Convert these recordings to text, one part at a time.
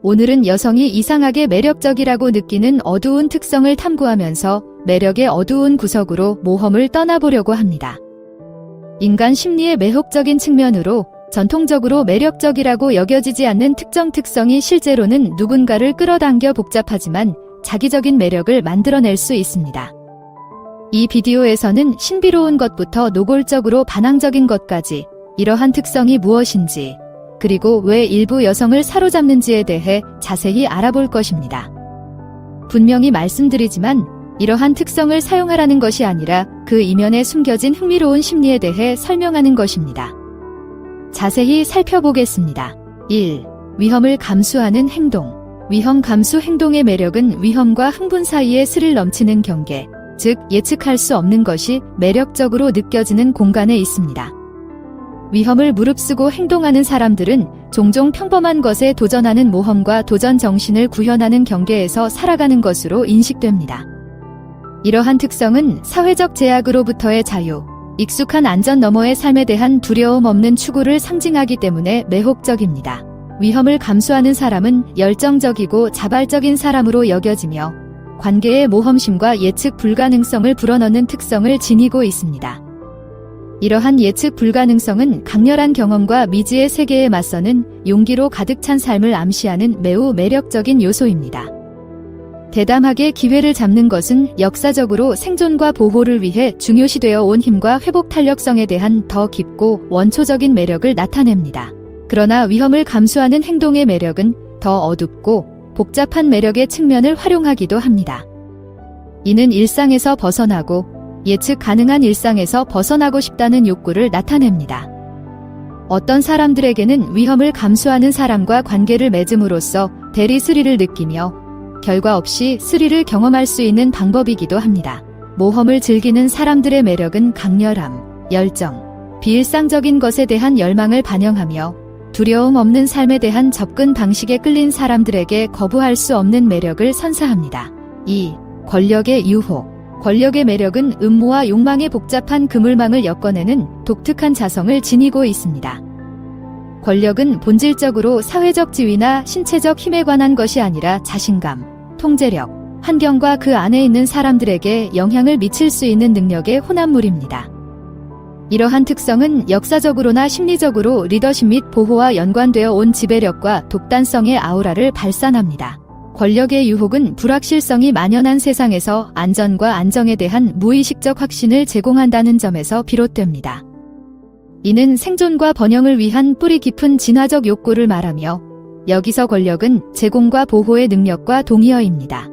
오늘은 여성이 이상하게 매력적이라고 느끼는 어두운 특성을 탐구하면서 매력의 어두운 구석으로 모험을 떠나보려고 합니다. 인간 심리의 매혹적인 측면으로 전통적으로 매력적이라고 여겨지지 않는 특정 특성이 실제로는 누군가를 끌어당겨 복잡하지만 자기적인 매력을 만들어낼 수 있습니다. 이 비디오에서는 신비로운 것부터 노골적으로 반항적인 것까지 이러한 특성이 무엇인지, 그리고 왜 일부 여성을 사로잡는지에 대해 자세히 알아볼 것입니다. 분명히 말씀드리지만 이러한 특성을 사용하라는 것이 아니라 그 이면에 숨겨진 흥미로운 심리에 대해 설명하는 것입니다. 자세히 살펴보겠습니다. 1. 위험을 감수하는 행동. 위험 감수 행동의 매력은 위험과 흥분 사이의 스릴 넘치는 경계, 즉 예측할 수 없는 것이 매력적으로 느껴지는 공간에 있습니다. 위험을 무릅쓰고 행동하는 사람들은 종종 평범한 것에 도전하는 모험과 도전 정신을 구현하는 경계에서 살아가는 것으로 인식됩니다. 이러한 특성은 사회적 제약으로부터의 자유, 익숙한 안전 너머의 삶에 대한 두려움 없는 추구를 상징하기 때문에 매혹적입니다. 위험을 감수하는 사람은 열정적이고 자발적인 사람으로 여겨지며 관계의 모험심과 예측 불가능성을 불어넣는 특성을 지니고 있습니다. 이러한 예측 불가능성은 강렬한 경험과 미지의 세계에 맞서는 용기로 가득 찬 삶을 암시하는 매우 매력적인 요소입니다. 대담하게 기회를 잡는 것은 역사적으로 생존과 보호를 위해 중요시되어 온 힘과 회복 탄력성에 대한 더 깊고 원초적인 매력을 나타냅니다. 그러나 위험을 감수하는 행동의 매력은 더 어둡고 복잡한 매력의 측면을 활용하기도 합니다. 이는 일상에서 벗어나고 예측 가능한 일상에서 벗어나고 싶다는 욕구를 나타냅니다. 어떤 사람들에게는 위험을 감수하는 사람과 관계를 맺음으로써 대리 스릴을 느끼며 결과 없이 스릴을 경험할 수 있는 방법이기도 합니다. 모험을 즐기는 사람들의 매력은 강렬함, 열정, 비일상적인 것에 대한 열망을 반영하며 두려움 없는 삶에 대한 접근 방식에 끌린 사람들에게 거부할 수 없는 매력을 선사합니다. 2. 권력의 유혹. 권력의 매력은 음모와 욕망의 복잡한 그물망을 엮어내는 독특한 자성을 지니고 있습니다. 권력은 본질적으로 사회적 지위나 신체적 힘에 관한 것이 아니라 자신감, 통제력, 환경과 그 안에 있는 사람들에게 영향을 미칠 수 있는 능력의 혼합물입니다. 이러한 특성은 역사적으로나 심리적으로 리더십 및 보호와 연관되어 온 지배력과 독단성의 아우라를 발산합니다. 권력의 유혹은 불확실성이 만연한 세상에서 안전과 안정에 대한 무의식적 확신을 제공한다는 점에서 비롯됩니다. 이는 생존과 번영을 위한 뿌리 깊은 진화적 욕구를 말하며 여기서 권력은 제공과 보호의 능력과 동의어입니다.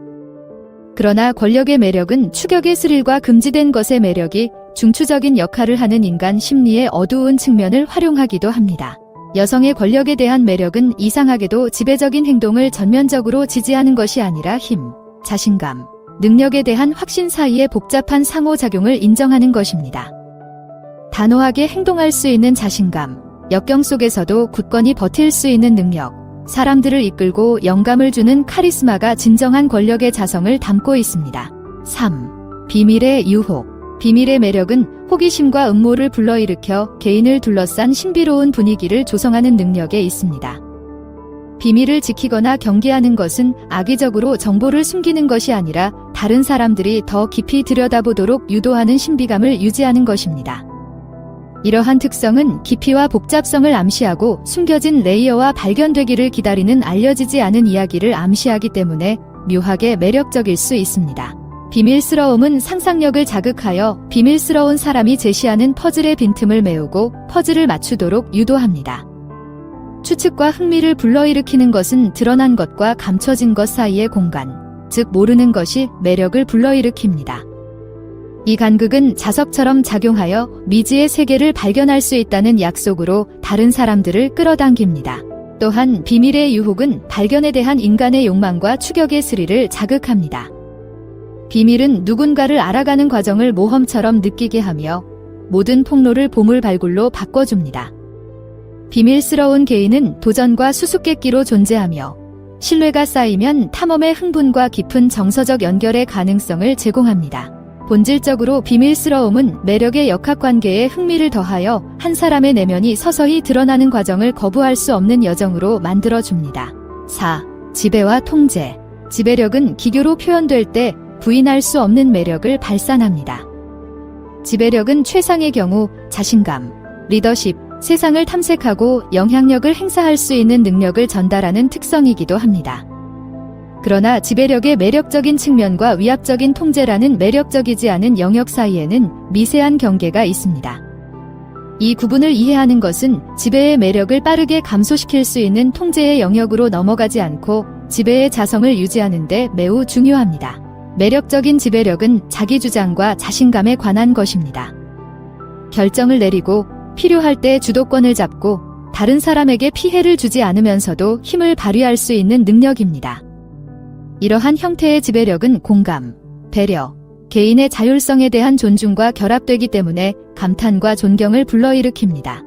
그러나 권력의 매력은 추격의 스릴과 금지된 것의 매력이 중추적인 역할을 하는 인간 심리의 어두운 측면을 활용하기도 합니다. 여성의 권력에 대한 매력은 이상하게도 지배적인 행동을 전면적으로 지지하는 것이 아니라 힘, 자신감, 능력에 대한 확신 사이의 복잡한 상호작용을 인정하는 것입니다. 단호하게 행동할 수 있는 자신감, 역경 속에서도 굳건히 버틸 수 있는 능력, 사람들을 이끌고 영감을 주는 카리스마가 진정한 권력의 자성을 담고 있습니다. 3. 비밀의 유혹. 비밀의 매력은 호기심과 음모를 불러일으켜 개인을 둘러싼 신비로운 분위기를 조성하는 능력에 있습니다. 비밀을 지키거나 경계하는 것은 악의적으로 정보를 숨기는 것이 아니라 다른 사람들이 더 깊이 들여다보도록 유도하는 신비감을 유지하는 것입니다. 이러한 특성은 깊이와 복잡성을 암시하고 숨겨진 레이어와 발견되기를 기다리는 알려지지 않은 이야기를 암시하기 때문에 묘하게 매력적일 수 있습니다. 비밀스러움은 상상력을 자극하여 비밀스러운 사람이 제시하는 퍼즐의 빈틈을 메우고 퍼즐을 맞추도록 유도합니다. 추측과 흥미를 불러일으키는 것은 드러난 것과 감춰진 것 사이의 공간, 즉 모르는 것이 매력을 불러일으킵니다. 이 간극은 자석처럼 작용하여 미지의 세계를 발견할 수 있다는 약속으로 다른 사람들을 끌어당깁니다. 또한 비밀의 유혹은 발견에 대한 인간의 욕망과 추격의 스릴을 자극합니다. 비밀은 누군가를 알아가는 과정을 모험처럼 느끼게 하며 모든 폭로를 보물발굴로 바꿔줍니다. 비밀스러운 개인은 도전과 수수께끼로 존재하며 신뢰가 쌓이면 탐험의 흥분과 깊은 정서적 연결의 가능성을 제공합니다. 본질적으로 비밀스러움은 매력의 역학관계에 흥미를 더하여 한 사람의 내면이 서서히 드러나는 과정을 거부할 수 없는 여정으로 만들어줍니다. 4. 지배와 통제. 지배력은 기교로 표현될 때 부인할 수 없는 매력을 발산합니다. 지배력은 최상의 경우 자신감, 리더십, 세상을 탐색하고 영향력을 행사할 수 있는 능력을 전달하는 특성이기도 합니다. 그러나 지배력의 매력적인 측면과 위압적인 통제라는 매력적이지 않은 영역 사이에는 미세한 경계가 있습니다. 이 구분을 이해하는 것은 지배의 매력을 빠르게 감소시킬 수 있는 통제의 영역으로 넘어가지 않고 지배의 자성을 유지하는 데 매우 중요합니다. 매력적인 지배력은 자기 주장과 자신감에 관한 것입니다. 결정을 내리고 필요할 때 주도권을 잡고 다른 사람에게 피해를 주지 않으면서도 힘을 발휘할 수 있는 능력입니다. 이러한 형태의 지배력은 공감, 배려, 개인의 자율성에 대한 존중과 결합되기 때문에 감탄과 존경을 불러일으킵니다.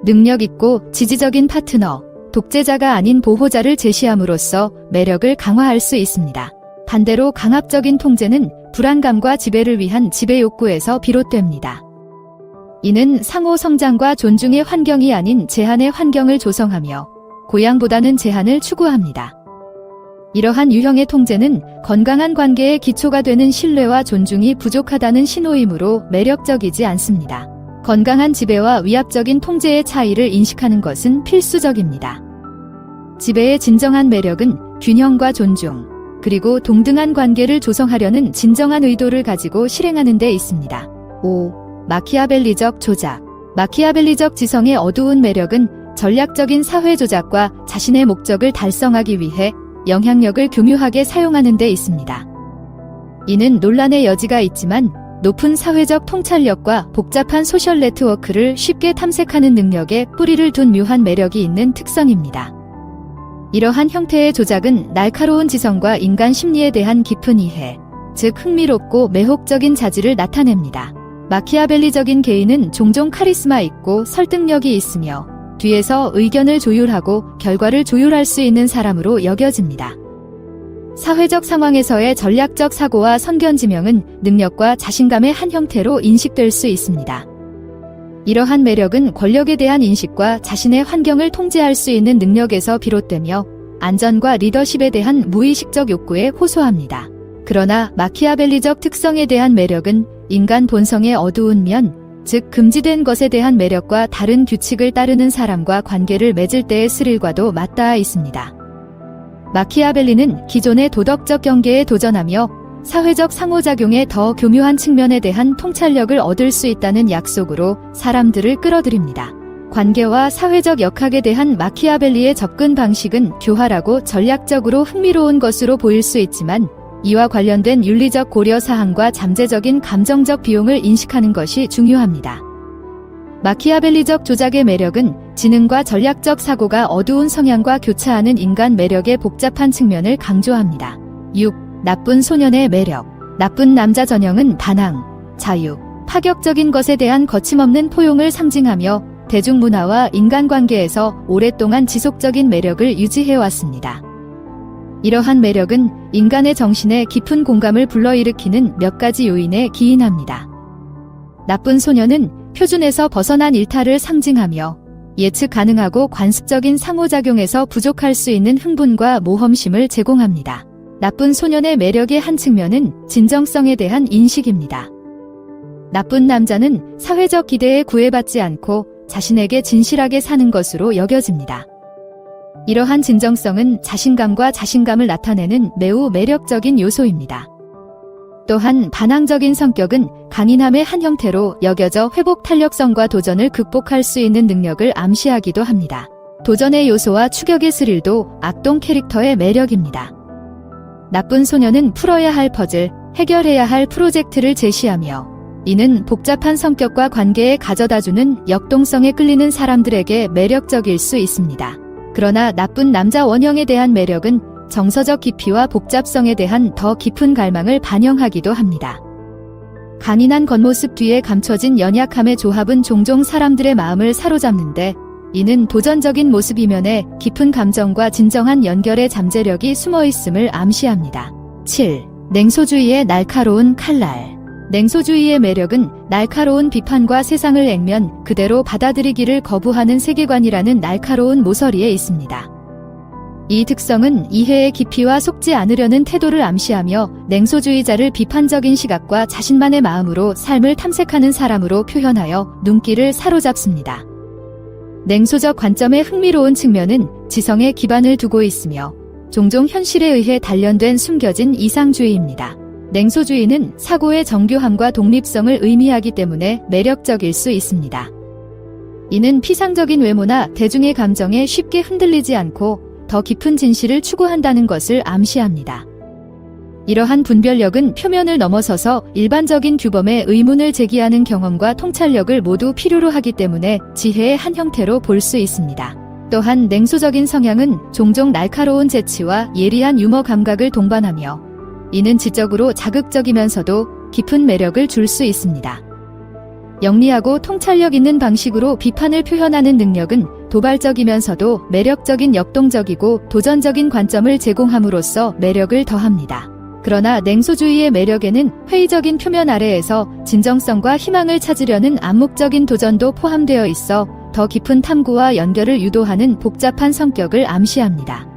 능력 있고 지지적인 파트너, 독재자가 아닌 보호자를 제시함으로써 매력을 강화할 수 있습니다. 반대로 강압적인 통제는 불안감과 지배를 위한 지배 욕구에서 비롯됩니다. 이는 상호 성장과 존중의 환경이 아닌 제한의 환경을 조성하며 고양보다는 제한을 추구합니다. 이러한 유형의 통제는 건강한 관계의 기초가 되는 신뢰와 존중이 부족하다는 신호이므로 매력적이지 않습니다. 건강한 지배와 위압적인 통제의 차이를 인식하는 것은 필수적입니다. 지배의 진정한 매력은 균형과 존중, 그리고 동등한 관계를 조성하려는 진정한 의도를 가지고 실행하는 데 있습니다. 5. 마키아벨리적 조작. 마키아벨리적 지성의 어두운 매력은 전략적인 사회 조작과 자신의 목적을 달성하기 위해 영향력을 교묘하게 사용하는 데 있습니다. 이는 논란의 여지가 있지만 높은 사회적 통찰력과 복잡한 소셜 네트워크를 쉽게 탐색하는 능력에 뿌리를 둔 묘한 매력이 있는 특성입니다. 이러한 형태의 조작은 날카로운 지성과 인간 심리에 대한 깊은 이해, 즉 흥미롭고 매혹적인 자질을 나타냅니다. 마키아벨리적인 개인은 종종 카리스마 있고 설득력이 있으며 뒤에서 의견을 조율하고 결과를 조율할 수 있는 사람으로 여겨집니다. 사회적 상황에서의 전략적 사고와 선견지명은 능력과 자신감의 한 형태로 인식될 수 있습니다. 이러한 매력은 권력에 대한 인식과 자신의 환경을 통제할 수 있는 능력에서 비롯되며 안전과 리더십에 대한 무의식적 욕구에 호소합니다. 그러나 마키아벨리적 특성에 대한 매력은 인간 본성의 어두운 면, 즉 금지된 것에 대한 매력과 다른 규칙을 따르는 사람과 관계를 맺을 때의 스릴과도 맞닿아 있습니다. 마키아벨리는 기존의 도덕적 경계에 도전하며 사회적 상호작용의 더 교묘한 측면에 대한 통찰력을 얻을 수 있다는 약속으로 사람들을 끌어들입니다. 관계와 사회적 역학에 대한 마키아벨리의 접근 방식은 교활하고 전략적으로 흥미로운 것으로 보일 수 있지만 이와 관련된 윤리적 고려사항과 잠재적인 감정적 비용을 인식하는 것이 중요합니다. 마키아벨리적 조작의 매력은 지능과 전략적 사고가 어두운 성향과 교차하는 인간 매력의 복잡한 측면을 강조합니다. 6. 나쁜 소년의 매력. 나쁜 남자 전형은 반항, 자유, 파격적인 것에 대한 거침없는 포용을 상징하며 대중문화와 인간관계에서 오랫동안 지속적인 매력을 유지해왔습니다. 이러한 매력은 인간의 정신에 깊은 공감을 불러일으키는 몇 가지 요인에 기인합니다. 나쁜 소년은 표준에서 벗어난 일탈을 상징하며 예측 가능하고 관습적인 상호작용에서 부족할 수 있는 흥분과 모험심을 제공합니다. 나쁜 소년의 매력의 한 측면은 진정성에 대한 인식입니다. 나쁜 남자는 사회적 기대에 구애받지 않고 자신에게 진실하게 사는 것으로 여겨집니다. 이러한 진정성은 자신감과 자신감을 나타내는 매우 매력적인 요소입니다. 또한 반항적인 성격은 강인함의 한 형태로 여겨져 회복 탄력성과 도전을 극복할 수 있는 능력을 암시하기도 합니다. 도전의 요소와 추격의 스릴도 악동 캐릭터의 매력입니다. 나쁜 소년은 풀어야 할 퍼즐, 해결해야 할 프로젝트를 제시하며 이는 복잡한 성격과 관계에 가져다주는 역동성에 끌리는 사람들에게 매력적일 수 있습니다. 그러나 나쁜 남자 원형에 대한 매력은 정서적 깊이와 복잡성에 대한 더 깊은 갈망을 반영하기도 합니다. 강인한 겉모습 뒤에 감춰진 연약함의 조합은 종종 사람들의 마음을 사로잡는데 이는 도전적인 모습 이면에 깊은 감정과 진정한 연결의 잠재력이 숨어있음을 암시합니다. 7. 냉소주의의 날카로운 칼날. 냉소주의의 매력은 날카로운 비판과 세상을 액면 그대로 받아들이기를 거부하는 세계관이라는 날카로운 모서리에 있습니다. 이 특성은 이해의 깊이와 속지 않으려는 태도를 암시하며 냉소주의자를 비판적인 시각과 자신만의 마음으로 삶을 탐색하는 사람으로 표현하여 눈길을 사로잡습니다. 냉소적 관점의 흥미로운 측면은 지성에 기반을 두고 있으며 종종 현실에 의해 단련된 숨겨진 이상주의입니다. 냉소주의는 사고의 정교함과 독립성을 의미하기 때문에 매력적일 수 있습니다. 이는 피상적인 외모나 대중의 감정에 쉽게 흔들리지 않고 더 깊은 진실을 추구한다는 것을 암시합니다. 이러한 분별력은 표면을 넘어서서 일반적인 규범에 의문을 제기하는 경험과 통찰력을 모두 필요로 하기 때문에 지혜의 한 형태로 볼 수 있습니다. 또한 냉소적인 성향은 종종 날카로운 재치와 예리한 유머 감각을 동반하며 이는 지적으로 자극적이면서도 깊은 매력을 줄 수 있습니다. 영리하고 통찰력 있는 방식으로 비판을 표현하는 능력은 도발적이면서도 매력적인 역동적이고 도전적인 관점을 제공함으로써 매력을 더합니다. 그러나 냉소주의의 매력에는 회의적인 표면 아래에서 진정성과 희망을 찾으려는 암묵적인 도전도 포함되어 있어 더 깊은 탐구와 연결을 유도하는 복잡한 성격을 암시합니다.